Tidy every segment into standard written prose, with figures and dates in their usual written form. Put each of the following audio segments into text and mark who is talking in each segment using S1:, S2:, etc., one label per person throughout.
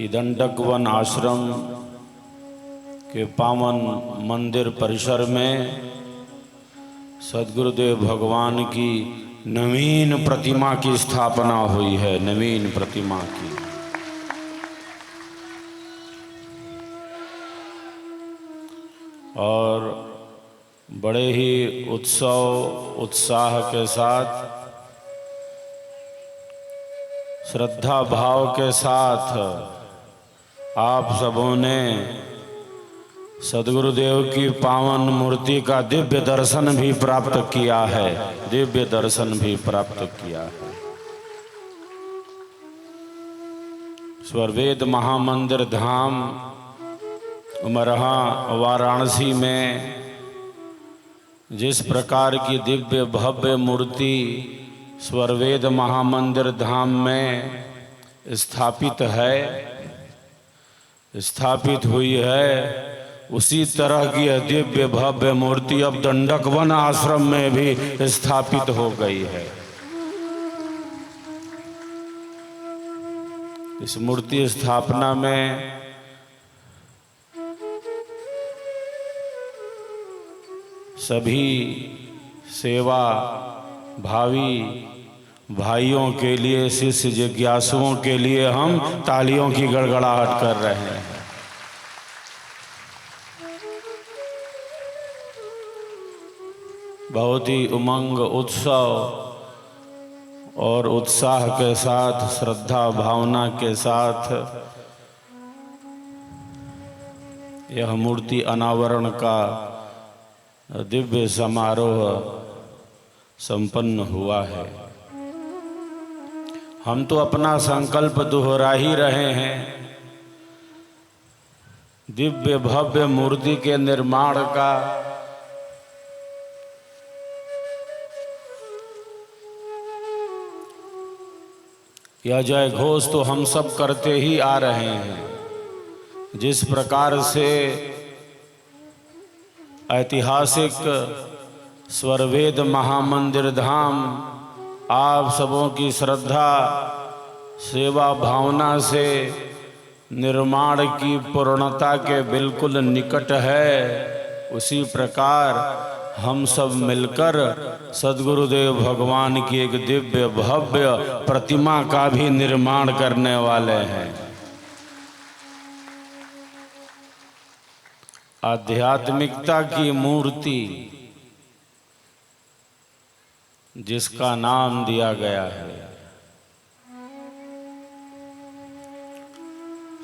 S1: कि दंडक वन आश्रम के पावन मंदिर परिसर में सद्गुरुदेव भगवान की नवीन प्रतिमा की स्थापना हुई है। नवीन प्रतिमा की और बड़े ही उत्सव उत्साह के साथ, श्रद्धा भाव के साथ आप सबों ने सद्गुरुदेव की पावन मूर्ति का दिव्य दर्शन भी प्राप्त किया है। दिव्य दर्शन भी प्राप्त किया है। स्वरवेद महामंदिर धाम उमरहा वाराणसी में जिस प्रकार की दिव्य भव्य मूर्ति स्वरवेद महामंदिर धाम में स्थापित हुई है, उसी तरह की दिव्य भव्य मूर्ति अब दंडक वन आश्रम में भी स्थापित हो गई है। इस मूर्ति स्थापना में सभी सेवा भावी भाइयों के लिए, शिष्य जिज्ञासुओं के लिए हम तालियों की गड़गड़ाहट कर रहे हैं। बहुत ही उमंग, उत्सव और उत्साह के साथ, श्रद्धा भावना के साथ यह मूर्ति अनावरण का दिव्य समारोह संपन्न हुआ है। हम तो अपना संकल्प दोहरा ही रहे हैं। दिव्य भव्य मूर्ति के निर्माण का यह जय घोष तो हम सब करते ही आ रहे हैं। जिस प्रकार से ऐतिहासिक स्वरवेद महामंदिर धाम आप सबों की श्रद्धा सेवा भावना से निर्माण की पूर्णता के बिल्कुल निकट है, उसी प्रकार हम सब मिलकर सद्गुरुदेव भगवान की एक दिव्य भव्य प्रतिमा का भी निर्माण करने वाले हैं। आध्यात्मिकता की मूर्ति जिसका नाम दिया गया है,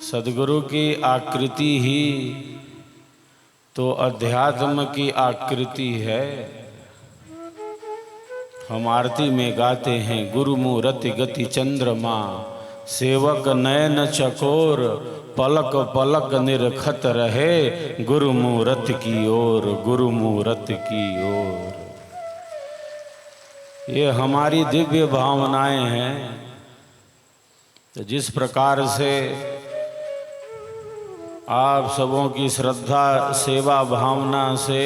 S1: सद्गुरु की आकृति ही तो अध्यात्म की आकृति है। हम आरती में गाते हैं, गुरु मूरति गति चंद्रमा, सेवक नयन चकोर, पलक पलक निरखत रहे, गुरु मूरति की ओर, गुरु मूरति की ओर। ये हमारी दिव्य भावनाएं हैं। तो जिस प्रकार से आप सबों की श्रद्धा सेवा भावना से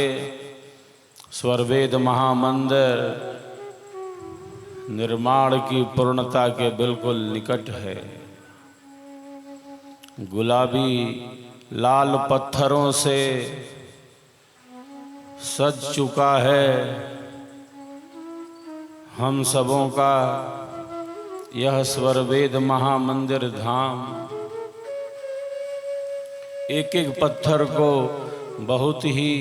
S1: स्वरवेद महामंदिर निर्माण की पूर्णता के बिल्कुल निकट है, गुलाबी लाल पत्थरों से सज चुका है हम सबों का यह स्वरवेद महामंदिर धाम। एक एक पत्थर को बहुत ही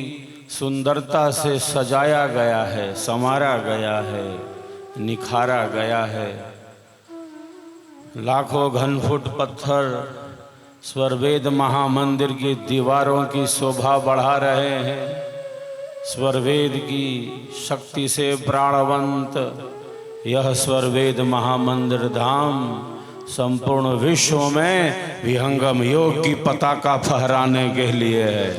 S1: सुंदरता से सजाया गया है, संवारा गया है, निखारा गया है। लाखों घन फुट पत्थर स्वरवेद महामंदिर की दीवारों की शोभा बढ़ा रहे हैं। स्वरवेद की शक्ति से प्राणवंत यह स्वरवेद महामंदिर धाम संपूर्ण विश्व में विहंगम योग की पताका फहराने के लिए है।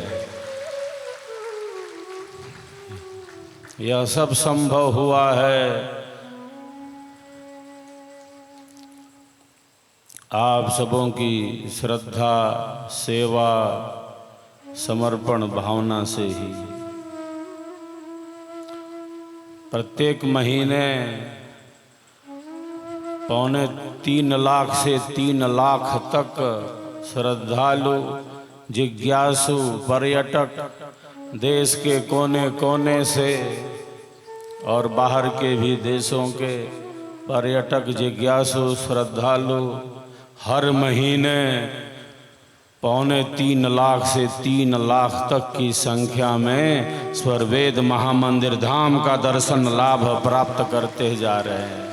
S1: यह सब संभव हुआ है आप सबों की श्रद्धा सेवा समर्पण भावना से ही। प्रत्येक महीने 2.25 लाख से 3 लाख तक श्रद्धालु, जिज्ञासु, पर्यटक देश के कोने कोने से और बाहर के भी देशों के पर्यटक, जिज्ञासु, श्रद्धालु हर महीने 2.25 लाख से 3 लाख तक की संख्या में स्वरवेद महामंदिर धाम का दर्शन लाभ प्राप्त करते जा रहे हैं।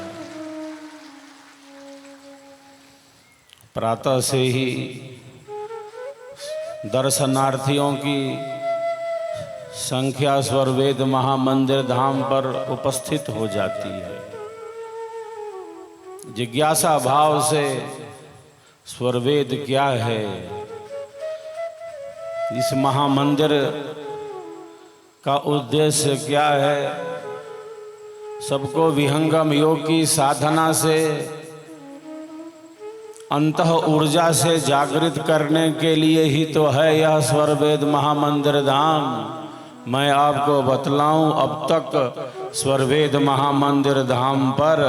S1: प्रातः से ही दर्शनार्थियों की संख्या स्वरवेद महामंदिर धाम पर उपस्थित हो जाती है। जिज्ञासा भाव से स्वरवेद क्या है, इस महामंदिर का उद्देश्य क्या है, सबको विहंगम योग की साधना से अंतः ऊर्जा से जागृत करने के लिए ही तो है यह स्वरवेद महामंदिर धाम। मैं आपको बतलाऊं, अब तक स्वरवेद महामंदिर धाम पर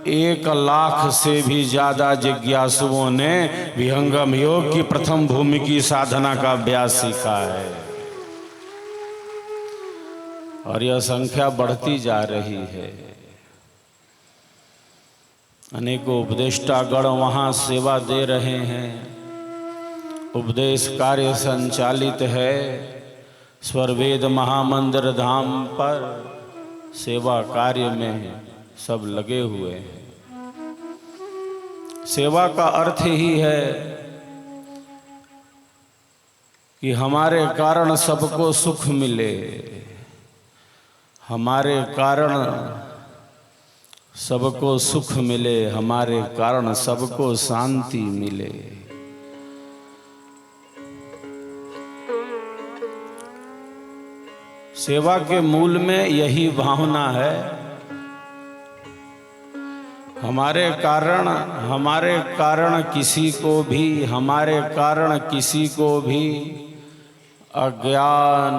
S1: 1 लाख से भी ज़्यादा जिज्ञासुओं ने विहंगम योग की प्रथम भूमि की साधना का अभ्यास सीखा है और यह संख्या बढ़ती जा रही है। अनेकों उपदेष्टागण वहाँ सेवा दे रहे हैं, उपदेश कार्य संचालित है। स्वरवेद महामंदिर धाम पर सेवा कार्य में सब लगे हुए हैं। सेवा का अर्थ ही है कि हमारे कारण सबको सुख मिले, हमारे कारण सबको सुख मिले, हमारे कारण सबको शांति मिले। सेवा के मूल में यही भावना है। हमारे कारण किसी को भी अज्ञान,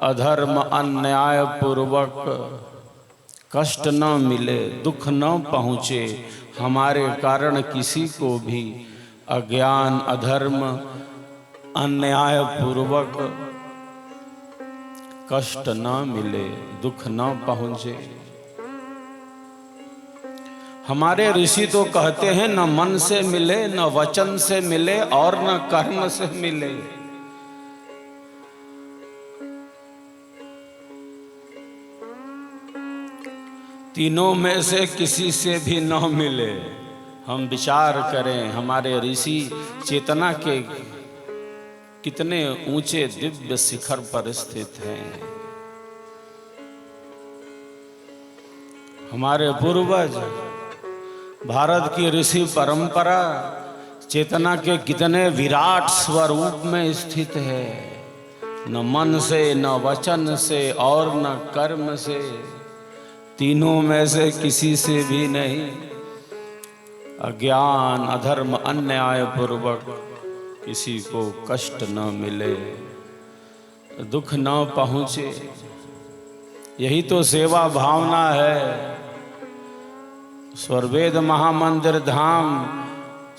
S1: अधर्म, अन्याय पूर्वक कष्ट न मिले, दुख न पहुँचे। हमारे कारण किसी को भी अज्ञान, अधर्म, अन्याय पूर्वक कष्ट न मिले, दुख न पहुँचे। हमारे ऋषि तो कहते हैं न मन से मिले, न वचन से मिले और न कर्म से मिले। तीनों में से किसी से भी न मिले। हम विचार करें, हमारे ऋषि चेतना के कितने ऊंचे दिव्य शिखर पर स्थित हैं। हमारे पूर्वज, भारत की ऋषि परंपरा चेतना के कितने विराट स्वरूप में स्थित है। न मन से, न वचन से और न कर्म से, तीनों में से किसी से भी नहीं। अज्ञान, अधर्म, अन्याय पूर्वक किसी को कष्ट न मिले, दुख न पहुँचे। यही तो सेवा भावना है। स्वरवेद महामंदिर धाम,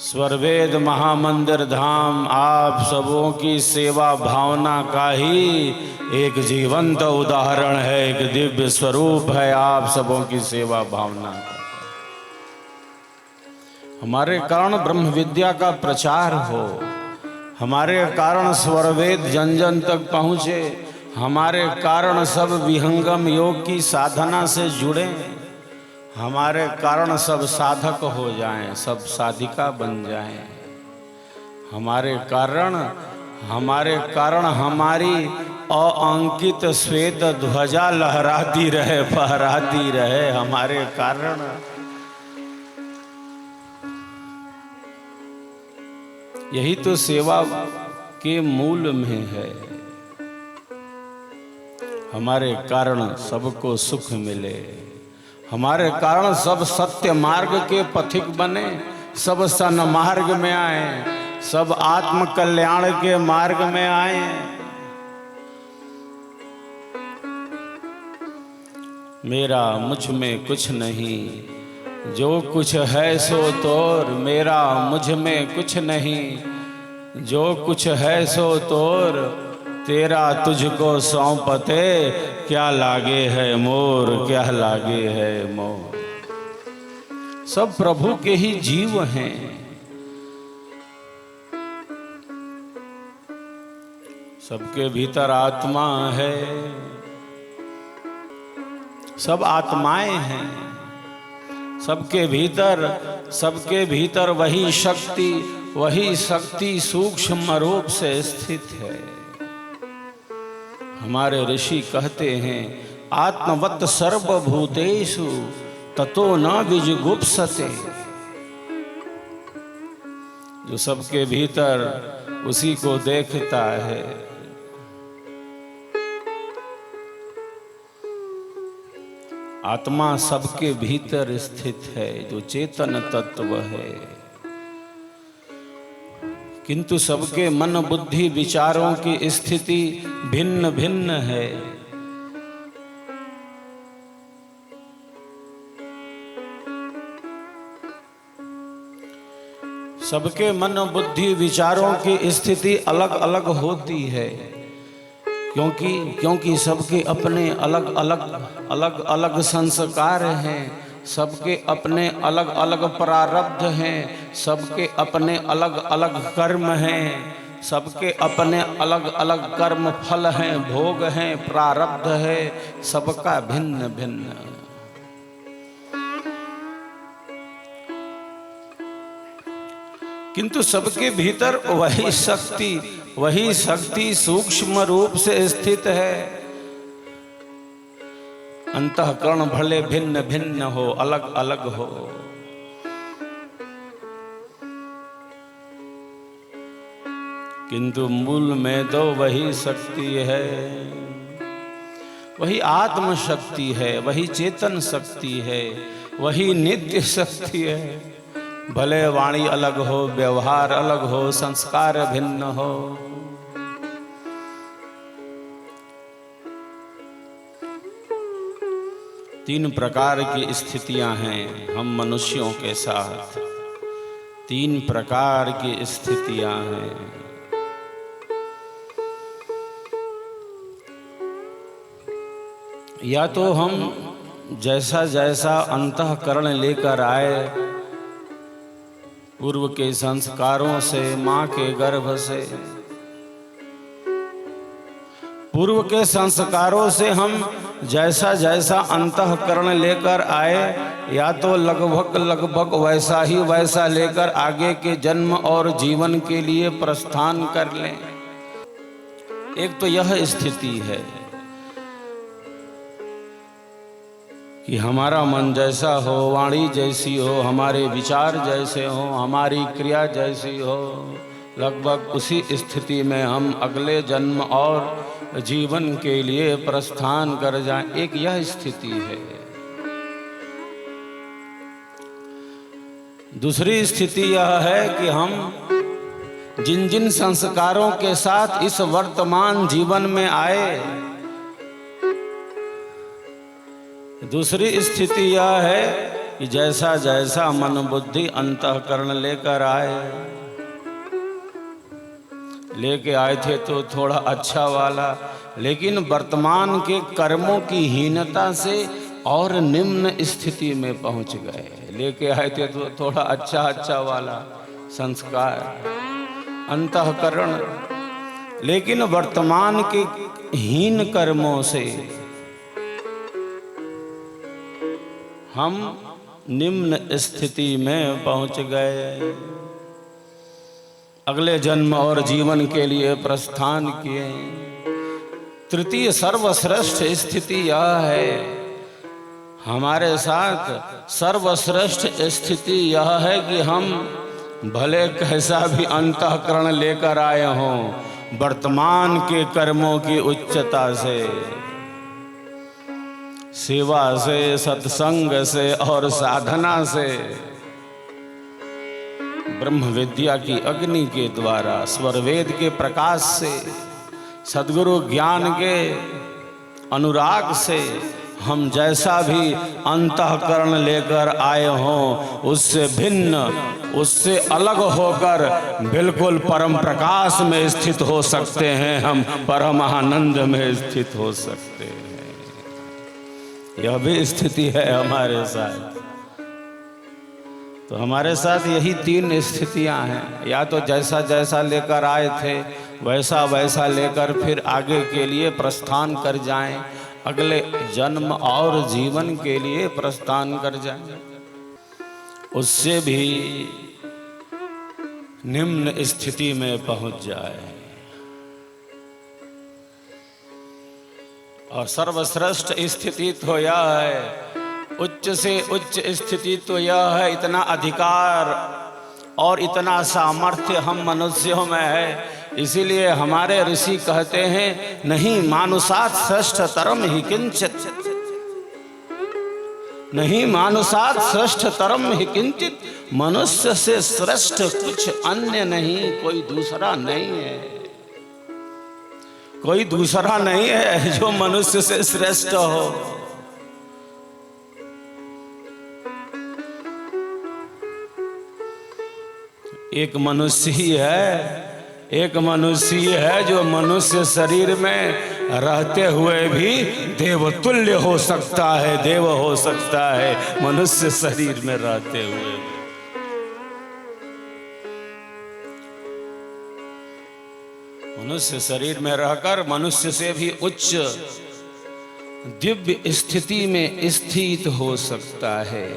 S1: स्वरवेद महामंदिर धाम आप सबों की सेवा भावना का ही एक जीवंत उदाहरण है, एक दिव्य स्वरूप है आप सबों की सेवा भावना का। हमारे कारण ब्रह्म विद्या का प्रचार हो, हमारे कारण स्वरवेद जन जन तक पहुँचे, हमारे कारण सब विहंगम योग की साधना से जुड़े, हमारे कारण सब साधक हो जाएं, सब साधिका बन जाएं। हमारे कारण हमारी अअंकित श्वेत ध्वजा लहराती रहे, फहराती रहे। हमारे कारण यही तो सेवा के मूल में है। हमारे कारण सबको सुख मिले, हमारे कारण सब सत्य मार्ग के पथिक बने, सब सन्मार्ग में आए, सब आत्म कल्याण के मार्ग में आए। मेरा मुझ में कुछ नहीं, जो कुछ है सो तोर। मेरा मुझ में कुछ नहीं, जो कुछ है सो तोर, तेरा तुझको सौंपते, क्या लागे है मोर, क्या लागे है मोर। सब प्रभु के ही जीव हैं। सबके भीतर आत्मा है, सब आत्माएं हैं। सबके भीतर वही शक्ति सूक्ष्म रूप से स्थित है। हमारे ऋषि कहते हैं, आत्मवत् सर्वभूतेषु ततो न विजुगुप्सते। जो सबके भीतर उसी को देखता है। आत्मा सबके भीतर स्थित है, जो चेतन तत्व है। किंतु सबके मन बुद्धि विचारों की स्थिति भिन्न भिन्न है। सबके मन बुद्धि विचारों की स्थिति अलग अलग होती है, क्योंकि सबके अपने अलग अलग संस्कार हैं, सबके अपने अलग अलग प्रारब्ध हैं, सबके अपने अलग अलग कर्म हैं, सबके अपने अलग अलग कर्म फल हैं, भोग हैं, प्रारब्ध है, सबका भिन्न भिन्न। किंतु सबके भीतर वही शक्ति सूक्ष्म रूप से स्थित है। अंतःकरण भले भिन्न भिन्न हो, अलग अलग हो, किंतु मूल में तो वही शक्ति है, वही आत्म शक्ति है, वही चेतन शक्ति है, वही नित्य शक्ति है। भले वाणी अलग हो, व्यवहार अलग हो, संस्कार भिन्न हो, तीन प्रकार की स्थितियां हैं हम मनुष्यों के साथ। तीन प्रकार की स्थितियां हैं। या तो हम जैसा जैसा अंतःकरण लेकर आए, पूर्व के संस्कारों से, माँ के गर्भ से, पूर्व के संस्कारों से हम जैसा जैसा अंतःकरण लेकर आए, या तो लगभग वैसा लेकर आगे के जन्म और जीवन के लिए प्रस्थान कर लें। एक तो यह स्थिति है कि हमारा मन जैसा हो, वाणी जैसी हो, हमारे विचार जैसे हो, हमारी क्रिया जैसी हो, लगभग उसी स्थिति में हम अगले जन्म और जीवन के लिए प्रस्थान कर जाएं। एक यह स्थिति है। दूसरी स्थिति यह है कि हम जिन जिन संस्कारों के साथ इस वर्तमान जीवन में आए, दूसरी स्थिति यह है कि जैसा जैसा मन बुद्धि अंतःकरण लेकर लेके आए थे तो थोड़ा अच्छा वाला, लेकिन वर्तमान के कर्मों की हीनता से और निम्न स्थिति में पहुंच गए। लेके आए थे तो थोड़ा अच्छा वाला संस्कार, अंतःकरण, लेकिन वर्तमान के हीन कर्मों से हम निम्न स्थिति में पहुंच गए। अगले जन्म और जीवन के लिए प्रस्थान किए। तृतीय सर्वश्रेष्ठ स्थिति यह है, हमारे साथ सर्वश्रेष्ठ स्थिति यह है कि हम भले कैसा भी अंतःकरण लेकर आए हों, वर्तमान के कर्मों की उच्चता से, सेवा से, सत्संग से और साधना से, ब्रह्म विद्या की अग्नि के द्वारा, स्वरवेद के प्रकाश से, सद्गुरु ज्ञान के अनुराग से हम जैसा भी अंतःकरण लेकर आए हों उससे भिन्न, उससे अलग होकर बिल्कुल परम प्रकाश में स्थित हो सकते हैं, हम परम आनंद में स्थित हो सकते हैं। यह भी स्थिति है हमारे साथ। तो हमारे साथ यही तीन स्थितियां हैं, या तो जैसा जैसा लेकर आए थे वैसा वैसा लेकर फिर आगे के लिए प्रस्थान कर जाएं, अगले जन्म और जीवन के लिए प्रस्थान कर जाएं, उससे भी निम्न स्थिति में पहुंच जाए। और सर्वश्रेष्ठ स्थिति तो यह है, उच्च से उच्च स्थिति तो यह है, इतना अधिकार और इतना सामर्थ्य हम मनुष्यों में है। इसीलिए हमारे ऋषि कहते हैं, नहीं मानुषात् श्रेष्ठतरम हि किंचित, नहीं मानुषात् श्रेष्ठतरम हि किंचित, मनुष्य से श्रेष्ठ कुछ अन्य नहीं, कोई दूसरा नहीं है, कोई दूसरा नहीं है जो मनुष्य से श्रेष्ठ हो। एक मनुष्य ही है, एक मनुष्य ही है जो मनुष्य शरीर में रहते हुए भी देवतुल्य हो सकता है, देव हो सकता है मनुष्य शरीर में रहते हुए। मनुष्य शरीर में रहकर मनुष्य से भी उच्च दिव्य स्थिति में स्थित हो सकता है।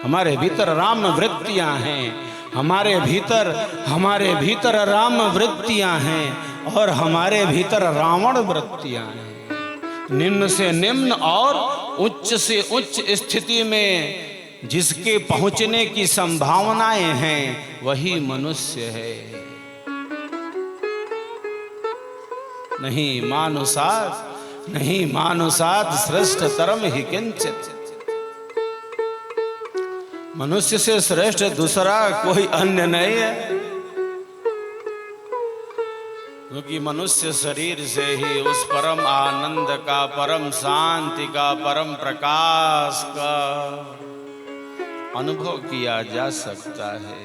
S1: हमारे भीतर राम वृत्तियां हैं, हमारे भीतर राम वृत्तियां हैं और हमारे भीतर रावण वृत्तियां हैं। निम्न से निम्न और उच्च से उच्च स्थिति में जिसके पहुंचने की संभावनाएं हैं वही मनुष्य है। नहीं मानुषात् श्रेष्ठतरम हि किंचित, मनुष्य से श्रेष्ठ दूसरा कोई अन्य नहीं है, क्योंकि मनुष्य शरीर से ही उस परम आनंद का, परम शांति का, परम प्रकाश का अनुभव किया जा सकता है।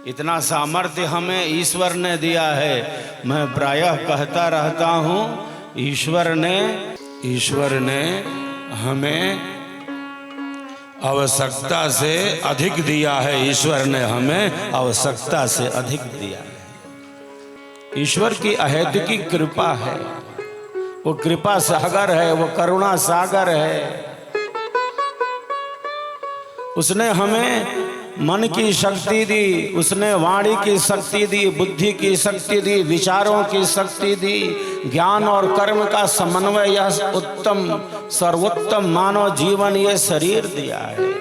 S1: इतना सामर्थ्य हमें ईश्वर ने दिया है। मैं प्रायः कहता रहता हूँ, ईश्वर ने हमें आवश्यकता से अधिक दिया है। ईश्वर ने हमें आवश्यकता से अधिक दिया है। ईश्वर की अहेतुकी कृपा है, वो कृपा सागर है, वो करुणा सागर है। उसने हमें मन की शक्ति दी, उसने वाणी की शक्ति दी, बुद्धि की शक्ति दी, विचारों की शक्ति दी, ज्ञान और कर्म का समन्वय, यह उत्तम सर्वोत्तम मानव जीवन ये शरीर दिया है।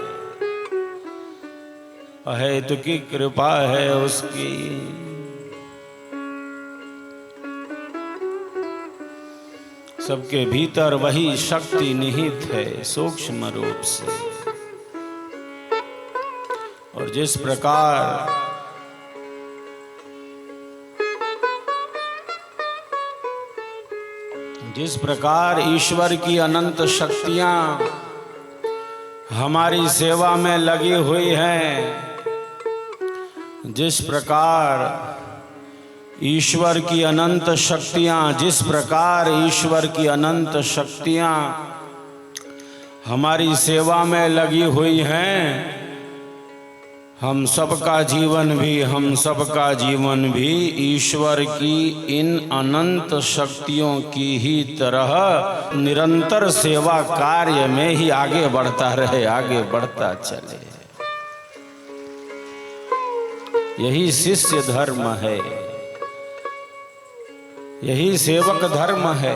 S1: अहेतुकी कृपा है उसकी। सबके भीतर वही शक्ति निहित है सूक्ष्म रूप से। और जिस प्रकार ईश्वर की अनंत शक्तियां हमारी सेवा में लगी हुई हैं, जिस प्रकार ईश्वर की अनंत शक्तियां हमारी सेवा में लगी हुई हैं, हम सबका जीवन भी ईश्वर की इन अनंत शक्तियों की ही तरह निरंतर सेवा कार्य में ही आगे बढ़ता रहे, आगे बढ़ता चले। यही शिष्य धर्म है, यही सेवक धर्म है।